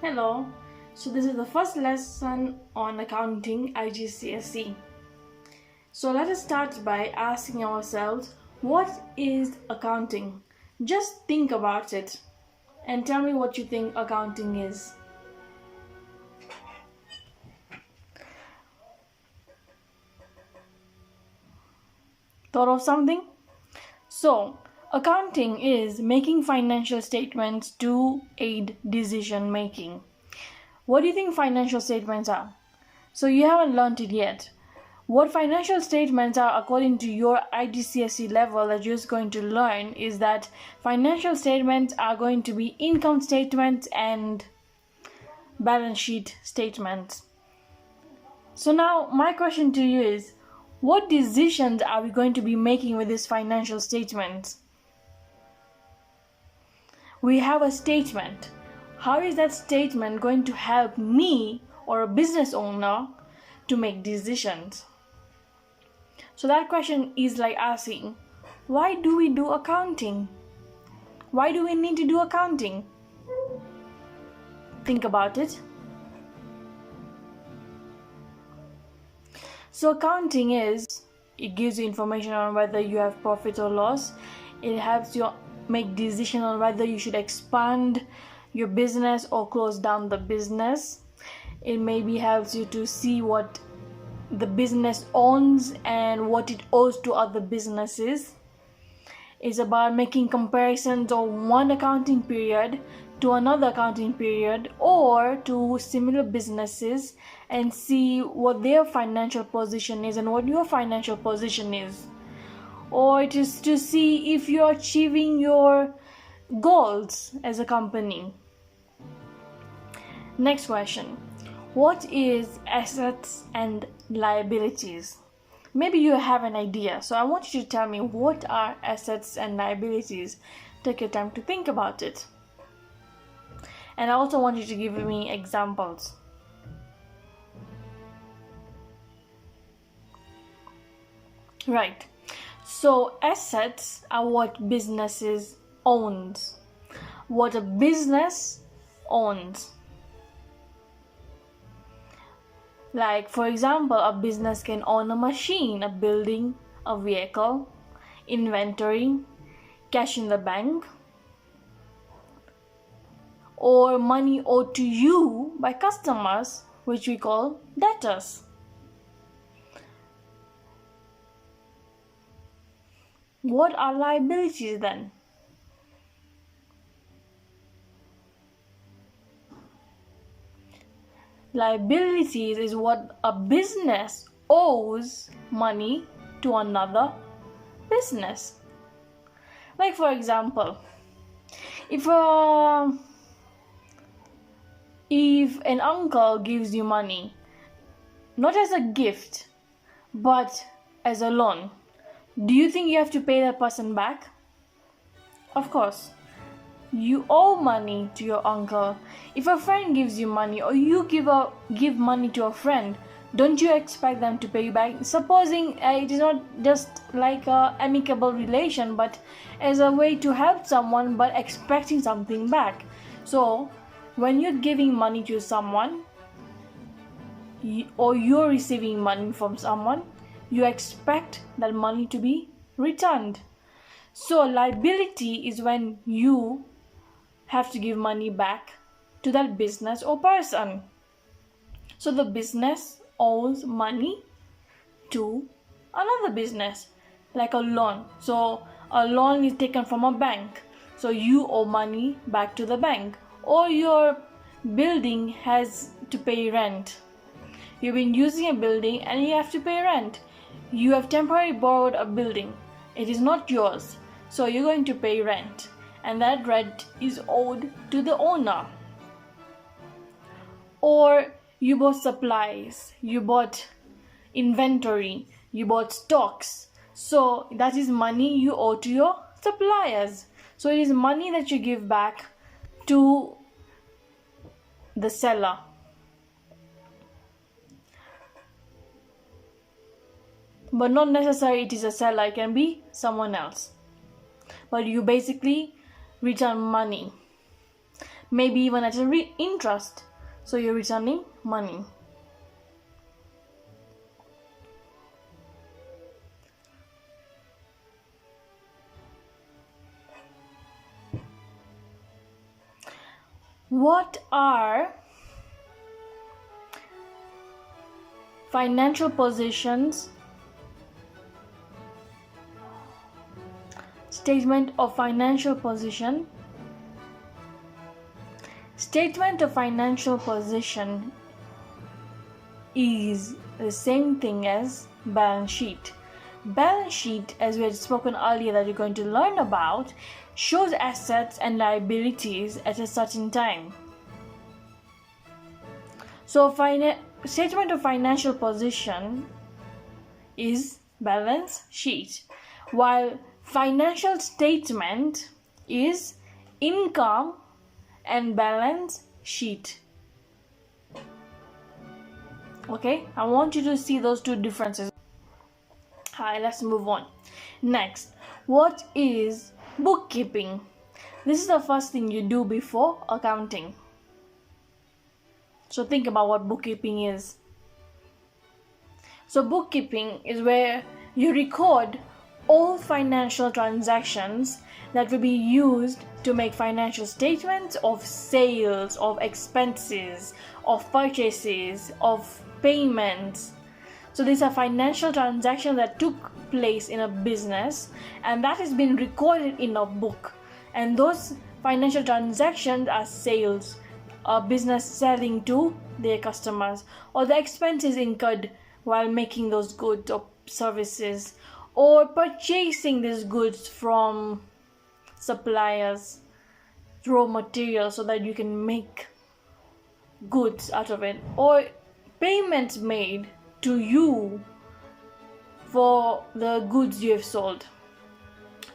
Hello, so this is the first lesson on accounting IGCSE. So let us start by asking ourselves, what is accounting? Just think about it and tell me what you think accounting is. Thought of something? So, accounting is making financial statements to aid decision making. What do you think financial statements are? So you haven't learned it yet. What financial statements are according to your IGCSE level that you're just going to learn is that financial statements are going to be income statements and balance sheet statements. So now my question to you is, what decisions are we going to be making with these financial statements? We have a statement. How is that statement going to help me or a business owner to make decisions? So that question is like asking, why do we do accounting? Why do we need to do accounting? Think about it. So accounting it gives you information on whether you have profit or loss. It helps you make decision on whether you should expand your business or close down the business. It maybe helps you to see what the business owns and what it owes to other businesses. It's about making comparisons of one accounting period to another accounting period or to similar businesses and see what their financial position is and what your financial position is. Or it is to see if you're achieving your goals as a company. Next question. What is assets and liabilities? Maybe you have an idea, so I want you to tell me what are assets and liabilities. Take your time to think about it. And I also want you to give me examples. Right. So assets are what businesses owns. What a business owns. Like, for example, a business can own a machine, a building, a vehicle, inventory, cash in the bank, or money owed to you by customers, which we call debtors. What are liabilities then? Liabilities is what a business owes money to another business. Like, for example, if an uncle gives you money, not as a gift, but as a loan, do you think you have to pay that person back? Of course. You owe money to your uncle. If a friend gives you money or you give money to a friend, don't you expect them to pay you back? Supposing it is not just like a amicable relation, but as a way to help someone but expecting something back. So when you're giving money to someone or you're receiving money from someone, you expect that money to be returned. So liability is when you have to give money back to that business or person. So the business owes money to another business, like a loan. So a loan is taken from a bank, so you owe money back to the bank. Or your building has to pay rent. You've been using a building and you have to pay rent. You have temporarily borrowed a building. It is not yours, so you're going to pay rent, and that rent is owed to the owner. Or you bought supplies, you bought inventory, you bought stocks, so that is money you owe to your suppliers. So it is money that you give back to the seller. But not necessarily it is a seller, it can be someone else. But you basically return money. maybe even at a interest. So you're returning money. What are financial positions, statement of financial position? Statement of financial position is the same thing as balance sheet. Balance sheet, as we had spoken earlier that you're going to learn about, shows assets and liabilities at a certain time. So statement of financial position is balance sheet, while financial statement is income and balance sheet. Okay, I want you to see those two differences. Hi, let's move on. Next, what is bookkeeping? This is the first thing you do before accounting. So think about what bookkeeping is. So bookkeeping is where you record all financial transactions that will be used to make financial statements of sales, of expenses, of purchases, of payments. So these are financial transactions that took place in a business, and that has been recorded in a book. And those financial transactions are sales, a business selling to their customers, or the expenses incurred while making those goods or services, or purchasing these goods from suppliers, raw materials, so that you can make goods out of it, or payments made to you for the goods you have sold.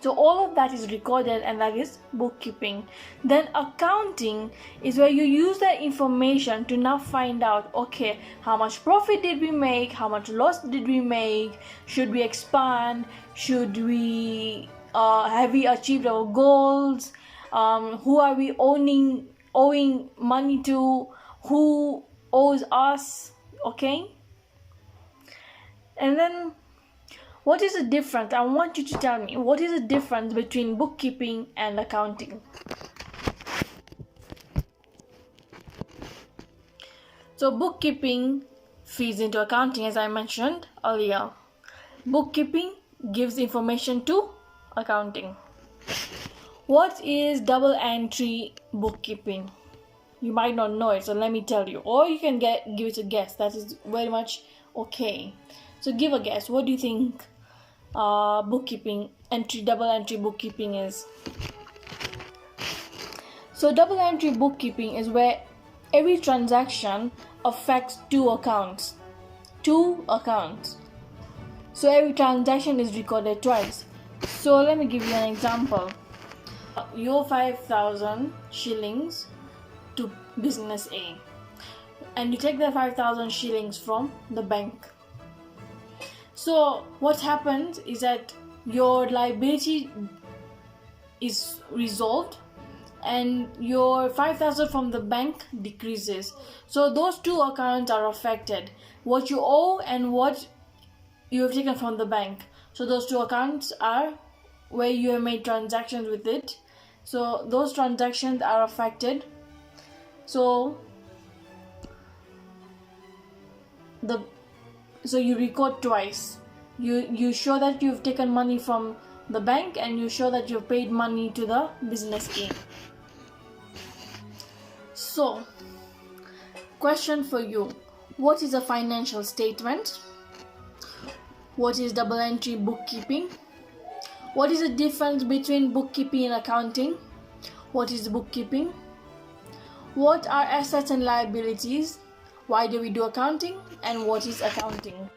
So all of that is recorded, and that is bookkeeping. Then accounting is where you use that information to now find out, okay, how much profit did we make, how much loss did we make, should we expand, should we have we achieved our goals, who are we owing money to, who owes us, okay? And then what is the difference? I want you to tell me, what is the difference between bookkeeping and accounting? So bookkeeping feeds into accounting, as I mentioned earlier. Bookkeeping gives information to accounting. What is double entry bookkeeping? You might not know it, so let me tell you. Or you can give it a guess. That is very much okay. So give a guess. What do you think bookkeeping, double entry bookkeeping is? So double entry bookkeeping is where every transaction affects two accounts. So every transaction is recorded twice. So let me give you an example. You owe 5,000 shillings to business A, and you take the 5,000 shillings from the bank. So what happens is that your liability is resolved and your 5,000 from the bank decreases. So those two accounts are affected, what you owe and what you have taken from the bank. So those two accounts are where you have made transactions with it. So those transactions are affected. So you record twice. You show that you've taken money from the bank, and you show that you've paid money to the business A. So, question for you. What is a financial statement? What is double entry bookkeeping? What is the difference between bookkeeping and accounting? What is bookkeeping? What are assets and liabilities? Why do we do accounting? And what is accounting?